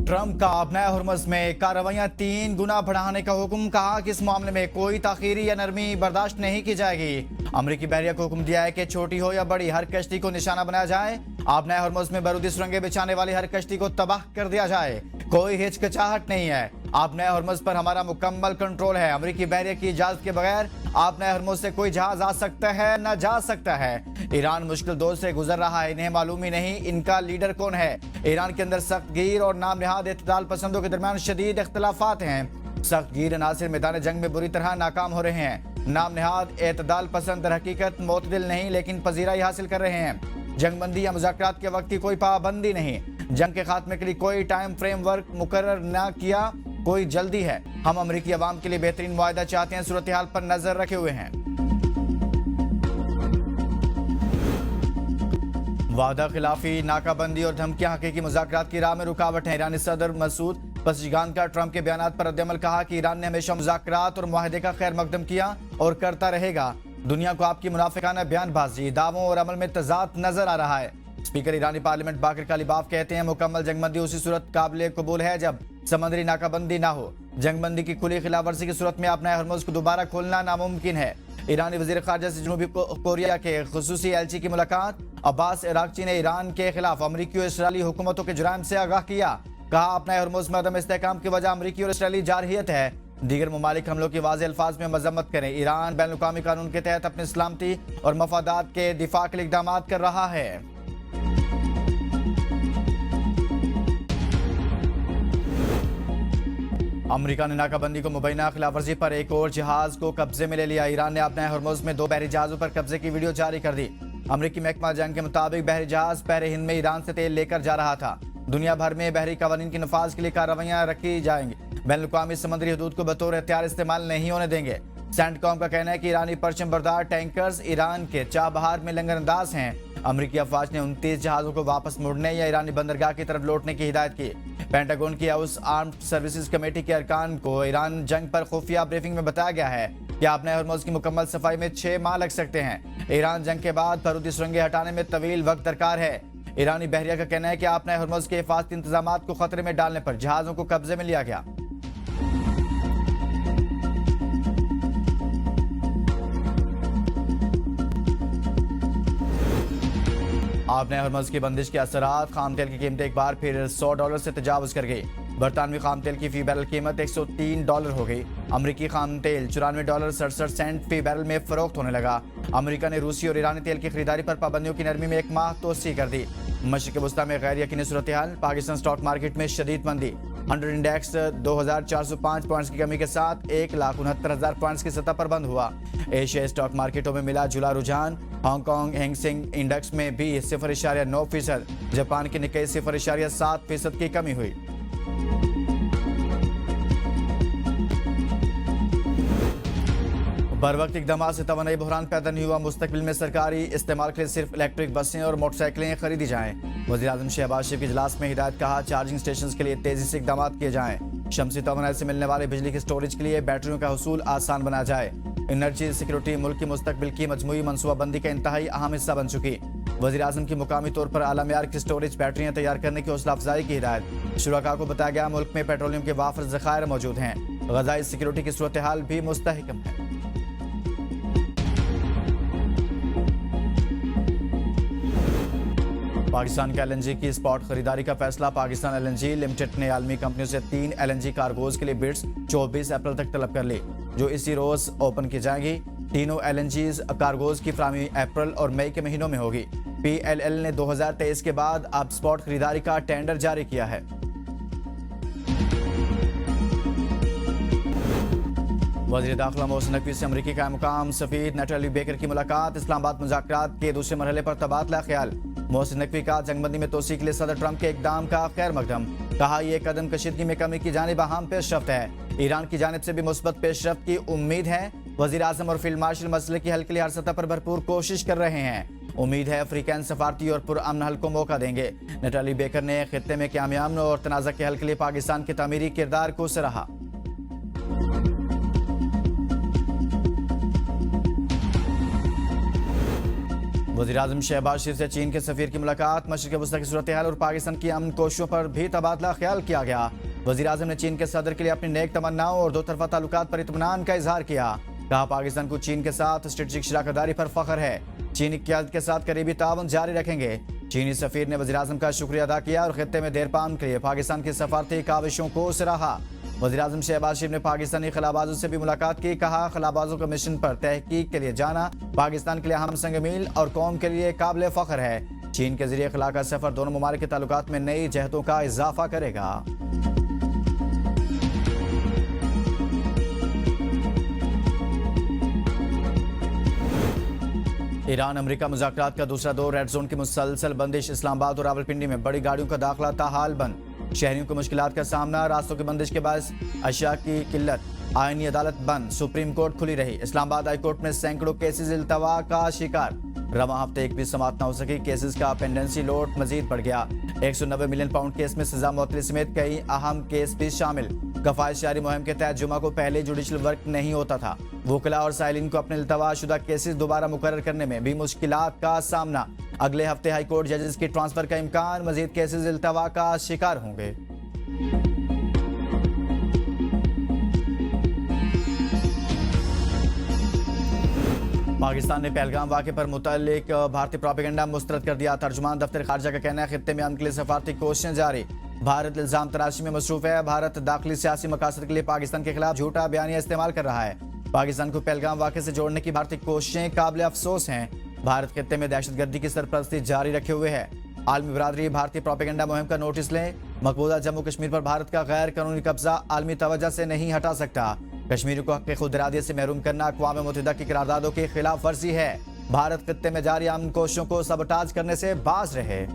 Trump का अब नया हुर्मुज़ में कार्रवाइयां 3 गुना बढ़ाने का हुक्म। कहा कि इस मामले में कोई ताखीरी या नरमी बर्दाश्त नहीं की जाएगी। अमरीकी बहरिया को हुक्म दिया है कि छोटी हो या बड़ी हर कश्ती को निशाना बनाया जाए। अब नया हुर्मुज़ में बारूदी सुरंगें बिछाने वाली हर कश्ती को तबाह कर दिया जाए। कोई हिचकिचाहट नहीं है। अब नया हुर्मुज़ पर हमारा मुकम्मल कंट्रोल है। अमरीकी बहरिया की इजाजत के बगैर अब नया हुर्मुज़ से कोई जहाज आ सकता है न जा सकता है। ईरान मुश्किल दौर से गुजर रहा है। इन्हें मालूम ही नहीं इनका लीडर कौन है। ईरान के अंदर सख्त गिर और नाम निहाद इत्तेदाल पसंदों के दरमियान शदीद इख्तलाफात हैं। सख्त गिर अनासिर मैदान जंग में बुरी तरह नाकाम हो रहे हैं। नाम निहाद इत्तेदाल पसंद दर हकीकत मोतदिल नहीं लेकिन पजीराई हासिल कर रहे हैं। जंगबंदी या मुज़ाकरात के वक्त की कोई पाबंदी नहीं। जंग के खात्मे के लिए कोई टाइम फ्रेमवर्क मुकर्रर न किया, कोई जल्दी है। हम अमरीकी अवाम के लिए बेहतरीन मुआहदा चाहते हैं। सूरत हाल पर नजर रखे हुए हैं। वादा खिलाफी, नाकाबंदी और धमकियां हकीकी मुज़ाकरात की राह में रुकावट है। ईरानी सदर मसूद पज़ेश्कियान का ट्रंप के बयानात पर रद्दअमल। कहा कि ईरान ने हमेशा मुज़ाकरात और मुआहदे का खैर मकदम किया और करता रहेगा। दुनिया को आपकी मुनाफिकाना बयानबाजी, दावों और अमल में तजाद नजर आ रहा है। स्पीकर ईरानी पार्लियामेंट बाकर कालिबाफ कहते हैं मुकम्मल जंगबंदी उसी सूरत काबिल कबूल है जब समंदरी नाकाबंदी ना हो। जंगबंदी की खुली खिलाफवर्जी की सूरत में अपना हुर्मुज़ को दोबारा खोलना नामुमकिन है। ईरानी वज़ीर ख़ारिजा से जनूबी कोरिया के ख़ुसूसी एलची की मुलाकात। अब्बास इराक़ची ने ईरान के खिलाफ अमरीकी और इसराइली हुकूमतों के जुराइम से आगाह किया। कहा अपना हुर्मुज़ में अदम इस्तेहकाम की वजह अमरीकी और इसराइली जारहियत है। दीगर ममालिक हमलों की वाज़ेह अल्फाज में मजम्मत करें। ईरान बैनुल-अक़वामी कानून के तहत अपनी सलामती और मफादात के दिफा के लिए इक़दाम कर रहा है। अमेरिका ने नाकाबंदी को मुबैना खिलाफवर्जी पर एक और जहाज को कब्जे में ले लिया। ईरान ने अपने हुर्मुज़ में 2 बहरी जहाजों पर कब्जे की वीडियो जारी कर दी। अमरीकी महकमा जंग के मुताबिक बहरी जहाज बहरे हिंद में ईरान से तेल लेकर जा रहा था। दुनिया भर में बहरी कवानीन के नफाज के लिए कार्रवाइयां रखी जाएंगी। बैनुल-अक़वामी समुद्री हदूद को बतौर हथियार इस्तेमाल नहीं होने देंगे। सेंटकॉम का कहना है कि ईरानी परचम बरदार टैंकर्स ईरान के चाबहार में लंगरअंदाज हैं। अमरीकी अफवाज ने 29 जहाजों को वापस मुड़ने या ईरानी बंदरगाह की तरफ लौटने की हिदायत की। पेंटागन की हाउस आर्म्ड सर्विसेज कमेटी के अरकान को ईरान जंग पर खुफिया ब्रीफिंग में बताया गया है कि अपने हुर्मुज़ की मुकम्मल सफाई में 6 माह लग सकते हैं। ईरान जंग के बाद बारूदी सुरंगें हटाने में तवील वक्त दरकार है। ईरानी बहरिया का कहना है कि अपने हुर्मुज़ के हिफाजती इंतजामात को खतरे में डालने पर जहाजों को कब्जे में लिया गया। आपने हुर्मुज़ की बंदिश के असरात, खाम तेल की कीमत एक बार फिर $100 से तजावुज कर गई। बरतानवी खाम तेल की फी बैरल कीमत $103 हो गई। अमरीकी खाम तेल $94.67 फी बैरल में फरोख्त होने लगा। अमरीका ने रूसी और ईरानी तेल की खरीदारी पर पाबंदियों की नरमी में 1 माह तोसी कर दी। मशरिक़ वस्ता में गैर यकीनी सूरत हाल। पाकिस्तान स्टॉक मार्केट में शदीद मंदी। 100 इंडेक्स 2405 पॉइंट्स की कमी के साथ 1,69,000 पॉइंट्स की सतह पर बंद हुआ। एशियाई स्टॉक मार्केटों में मिला जुला रुझान। हांगकांग हैंग सेंग इंडेक्स में भी 0.9%, जापान के निक्केई 0.7% की कमी हुई। बरवक्त इक़दाम से तवानाई बहरान पैदा नहीं हुआ। मुस्तकबिल में सरकारी इस्तेमाल के लिए सिर्फ इलेक्ट्रिक बसें और मोटरसाइकिलें खरीदी जाएं। वज़ीर-ए-आज़म शहबाज शरीफ के इजलास में हिदायत। कहा चार्जिंग स्टेशन के लिए तेजी से इक़दाम किए जाएं। शमसी तवानाई से मिलने वाले बिजली के स्टोरेज के लिए बैटरियों का हुसूल आसान बनाया जाए। एनर्जी सिक्योरिटी मुल्क की मुस्तकबिल की मजमूई मनसूबाबंदी का इंतहाई अहम हिस्सा बन चुकी। वज़ीर-ए-आज़म की मुकामी तौर पर आला मेयार की स्टोरेज बैटरियां तैयार करने की हौसला अफजाई की हिदायत। शुरका को बताया गया मुल्क में पेट्रोलियम के वाफर ज़खायर मौजूद हैं। ग़ज़ाई सिक्योरिटी की सूरत हाल भी मुस्तहकम है। पाकिस्तान के LNG की स्पॉट खरीदारी का फैसला। पाकिस्तान LNG लिमिटेड ने आलमी कंपनियों से 3 LNG कार्गोज के लिए बिड्स 24 अप्रैल तक तलब कर ली, जो इसी रोज ओपन की जाएंगी। तीनों LNG कार्गोज की फराहमी अप्रैल और मई के महीनों में होगी। PLL ने 2023 के बाद अब स्पॉट खरीदारी का टेंडर जारी किया है। वज़ीर दाखिला मोहसिन नकवी से अमरीकी का मुकाम सफीर नैटली बेकर की मुलाकात। इस्लामाबाद मुज़ाकरात के दूसरे मरहले पर तबादला ख्याल। मोहसिन नकवी का जंगबंदी में तोसी के लिए सदर ट्रंप के इक़दाम का खैर मकदम। कहा यह कदम कशीदगी में कमी की जानिब अहम पेशरफ्त है। ईरान की जानिब से भी मुस्बत पेशरफ्त की उम्मीद है। वज़ीर-ए-आज़म और फील्ड मार्शल मसले के हल के लिए हर सतह पर भरपूर कोशिश कर रहे हैं। उम्मीद है अफ्रीकन सफारती और पुरअमन हल को मौका देंगे। नैटली बेकर ने खित्ते में कामयाब और तनाज़ा के हल के लिए पाकिस्तान के तामीरी किरदार को सराहा। वज़ीर-ए-आज़म शहबाज शरीफ से चीन के सफीर की मुलाकात, मशरिक़ वस्ता की सूरत हाल और पाकिस्तान की अमन कोशिशों पर भी तबादला ख्याल किया गया। वज़ीर-ए-आज़म ने चीन के सदर के लिए अपनी नेक तमन्नाओं और दो तरफा ताल्लुकात पर इत्मीनान का इजहार किया। कहा, पाकिस्तान को चीन के साथ स्ट्रेटेजिक शराकतदारी पर फख्र है। चीनी क़यादत के साथ करीबी ताउन जारी रखेंगे। चीनी सफीर ने वज़ीर-ए-आज़म का शुक्रिया अदा किया और खित्ते में देरपान के लिए पाकिस्तान की सफारती काविशों को सराहा। वज़ीर-ए-आज़म शहबाज शरीफ ने पाकिस्तानी खलाबाजों से भी मुलाकात की। कहा, खलाबाजों के मिशन पर तहकीक के लिए जाना पाकिस्तान के लिए अहम संग मील और कौम के लिए काबिल फ़ख्र है। चीन के ज़रिए खला का सफ़र दोनों ममालिक के ताल्लुकात में नई जहतों का इजाफा करेगा। ईरान अमेरिका मुज़ाकरात का दूसरा दौर, रेड जोन की मुसलसल बंदिश, इस्लामाबाद और रावलपिंडी में बड़ी गाड़ियों का दाखिला ताहाल बंद, शहरियों को मुश्किलात का सामना, रास्तों की बंदिश के बाद अशिया की किल्लत, आईनी अदालत बंद, सुप्रीम कोर्ट खुली रही। इस्लामाबाद हाई कोर्ट में सैकड़ों केसेस इल्तवा का शिकार, रवा हफ्ते एक भी समाअत न हो सकी, केसेस का पेंडेंसी लोड मजीद बढ़ गया। 190 मिलियन पाउंड केस में सजा मुअत्तली समेत कई अहम केस भी शामिल। कफायत शारी मुहिम के तहत जुमा को पहले जुडिशल वर्क नहीं होता था। वकला और साइलिन को अपने इल्तवा शुदा केसेस दोबारा मुकर्रर करने में भी मुश्किलात का सामना। अगले हफ्ते हाई कोर्ट जजेस की ट्रांसफर का इम्कान, मजीद केसेस इल्तवा का शिकार होंगे। पाकिस्तान ने पहलगाम वाक़े पर मुतल्लिक भारतीय प्रोपेगेंडा मुस्तरद कर दिया। तर्जुमान दफ्तर खारजा का कहना है, खित्ते में अमन के लिए सफारती कोशिशें जारी। भारत इल्जाम तराशी में मसरूफ है। भारत दाखिली सियासी मकासद के लिए पाकिस्तान के खिलाफ झूठा बयानिया इस्तेमाल कर रहा है। पाकिस्तान को पहलगाम वाक़े से जोड़ने की भारतीय कोशिशें काबिल अफसोस हैं। भारत खित्ते में दहशतगर्दी की सरपरस्ती जारी रखे हुए है। आलमी बरादरी भारतीय प्रोपेगेंडा मुहिम का नोटिस लें। मकबूजा जम्मू कश्मीर पर भारत का गैर कानूनी कब्जा आलमी तवज्जो से नहीं हटा सकता। कश्मीर को हक़ खुद इरादियत से महरूम करना अक़वाम मुत्तहिदा की करारदादों की खिलाफ वर्जी है। भारत खित्ते में जारी अमन कोशिशों को सबटाज करने से बाज रहे।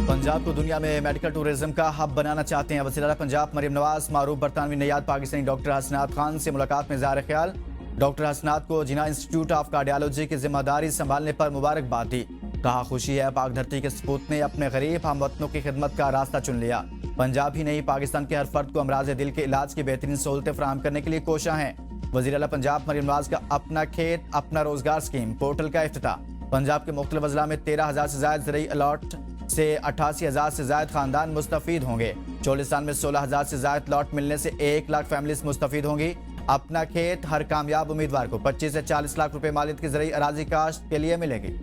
पंजाब को दुनिया में मेडिकल टूरिज्म का हब बनाना चाहते हैं। वज़ीर आला पंजाब मरियम नवाज मारूफ बरतानवी नैयाद पाकिस्तानी डॉक्टर हसनात खान से मुलाकात में ज़ाहिर ख्याल। डॉक्टर हसनात को जिना इंस्टीट्यूट ऑफ कार्डियोलॉजी की जिम्मेदारी संभालने पर मुबारकबाद दी। कहा, खुशी है पाक धरती के सपूत ने अपने गरीब हमवतनों की खिदमत का रास्ता चुन लिया। पंजाब ही नहीं, पाकिस्तान के हर फर्द को अमराज दिल के इलाज की बेहतरीन सहूलतें फराहम करने के लिए कोशा है। वज़ीर आला पंजाब मरियम नवाज का अपना खेत अपना रोजगार स्कीम पोर्टल का इफ्तिताह। पंजाब के मुख्तलिफ अजला में 13,000 से ज्यादा ज़रई अलॉट से 88,000 से ज्यादा खानदान मुस्तफीद होंगे। चोलिस्तान में 16,000 से ज्यादा लॉट मिलने से 1 लाख फैमिलीज मुस्तफीद होंगी। अपना खेत हर कामयाब उम्मीदवार को 25 से 40 लाख रुपए मालियत की ज़रई अराजी काश्त के लिए मिलेगी।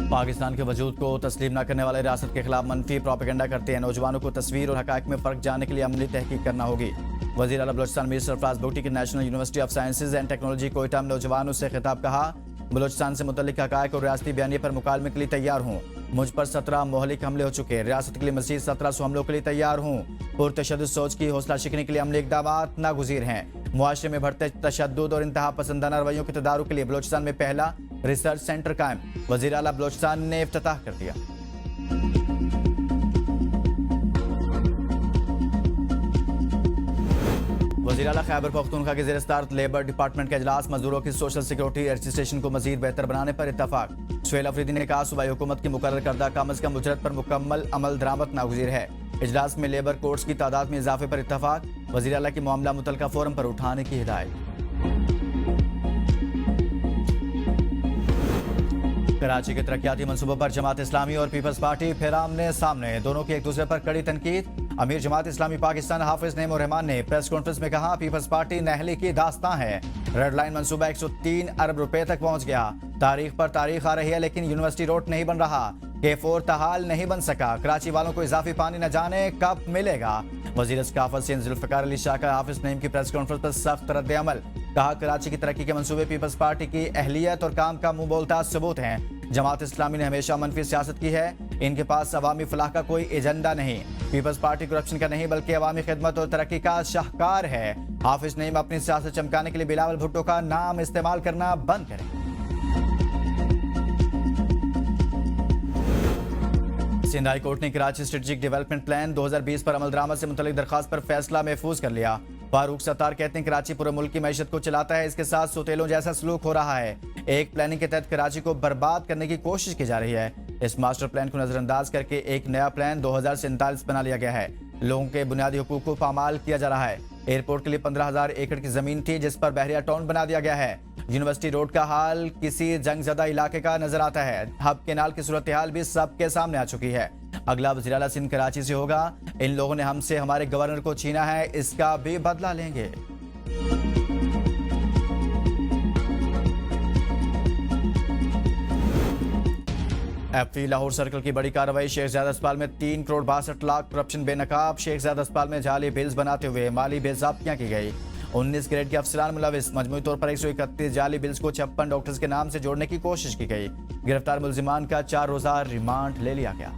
पाकिस्तान के वजूद को तस्लीम न करने वाले रियासत के खिलाफ मनफी प्रोपेगेंडा करते हैं। नौजवानों को तस्वीर और हक़ाइक़ में फ़र्क जानने के लिए अमली तहकीक करना होगी। वज़ीर आला बलोचिस्तान मीर सरफराज भुट्टी की national university of sciences and technology Quetta में नौजवानों से खिताब। कहा, बलोचिस्तान से मुतल्लिक हक़ाइक़ और रियासती बयानी पर मुकालमे के लिए तैयार हूँ। मुझ पर 17 मोहलिक हमले हो चुके हैं। रियासत के लिए मज़ीद 1700 हमलों के लिए तैयार हूँ। पुरतशद्दुद सोच की हौसला शिकनी के लिए अमली इक़दामात नागुज़ीर हैं। मुआशरे में बढ़ते तशद्दुद और इंतहा पसंदाना रवैयों के तदारुक के लिए बलोचिस्तान में पहला रिसर्च सेंटर कायम। वज़ीर आला बलोचिस्तान ने इफ्तिताह कर दिया। वज़ीर आला खैबर पख्तूनख्वा के ज़ेर-ए-सदारत लेबर डिपार्टमेंट का इजलास, मजदूरों की सोशल सिक्योरिटी रजिस्ट्रेशन को मजीद बेहतर बनाने पर इत्तफाक। सुहेल अफरीदी ने कहा, सूबाई हुकूमत की मुकर्रर करदा कम अज़ कम उजरत पर मुकम्मल अमल दरामद नागुज़ीर है। इजलास में लेबर कोर्ट्स की तादाद में इजाफे पर इत्तफाक। वज़ीर आला की मामला मुतल्लिका फोरम पर उठाने की हिदायत। कराची के तरक्याती मंसूबों पर जमात इस्लामी और पीपल्स पार्टी फिर आमने सामने, दोनों की एक दूसरे पर कड़ी तनकीद। अमीर जमात इस्लामी पाकिस्तान हाफिज नईम उर रहमान ने प्रेस कॉन्फ्रेंस में कहा, पीपल्स पार्टी नहली की दास्तां है। रेड लाइन मंसूबा 103 अरब रुपए तक पहुंच गया। तारीख पर तारीख आ रही है लेकिन यूनिवर्सिटी रोड नहीं बन रहा। K4 तहाल नहीं बन सका। कराची वालों को इजाफी पानी न जाने कब मिलेगा। वजीर सकाफत से जुल्फ़िकार अली शाह का हाफिज नईम की प्रेस कॉन्फ्रेंस पर सख्त रद्द अमल। कहा, कराची की तरक्की के मंसूबे पीपल्स पार्टी की अहलियत और काम का मुंह बोलता सबूत हैं। जमात इस्लामी ने हमेशा मनफी सियासत की है। इनके पास अवामी फलाह का कोई एजेंडा नहीं। पीपल्स पार्टी करप्शन का नहीं बल्कि अवामी खिदमत और तरक्की का शाहकार है। हाफिज नईम अपनी सियासत चमकाने के लिए बिलावल भुट्टो का नाम इस्तेमाल करना बंद करें। सिंध हाई कोर्ट ने कराची स्ट्रेटेजिक डेवलपमेंट प्लान 2020 पर अमल दरामद से मुतल्लिक दरखास्त पर फैसला महफूज कर लिया। फारूक सत्तार कहते हैं, कराची पूरे मुल्क की मैशत को चलाता है, इसके साथ सोतेलों जैसा सलूक हो रहा है। एक प्लानिंग के तहत कराची को बर्बाद करने की कोशिश की जा रही है। इस मास्टर प्लान को नजरअंदाज करके एक नया प्लान 2047 बना लिया गया है। लोगों के बुनियादी हुकूक को पामाल किया जा रहा है। एयरपोर्ट के लिए 15,000 एकड़ की जमीन थी, जिस पर बहरिया टाउन बना दिया गया है। यूनिवर्सिटी रोड का हाल किसी जंगजदा इलाके का नजर आता है। हब केनाल की सूरत हाल भी सबके सामने आ चुकी है। अगला वज़ीर आला सिंध कराची से होगा। इन लोगों ने हमसे हमारे गवर्नर को छीना है, इसका भी बदला लेंगे। एफपी लाहौर सर्कल की बड़ी कार्रवाई। शेख ज़ायद अस्पताल में 3 करोड़ 62 लाख करप्शन बेनकाब। शेख ज़ायद अस्पताल में जाली बिल्स बनाते हुए माली बेज़ाब्तियां की गई। 19 ग्रेड के अफसरान मुलविस। मजमूई तौर पर 131 जाली बिल्स को 56 डॉक्टर्स के नाम से जोड़ने की कोशिश की गई। गिरफ्तार मुलजिमान का 4 रोज़ा रिमांड ले लिया गया।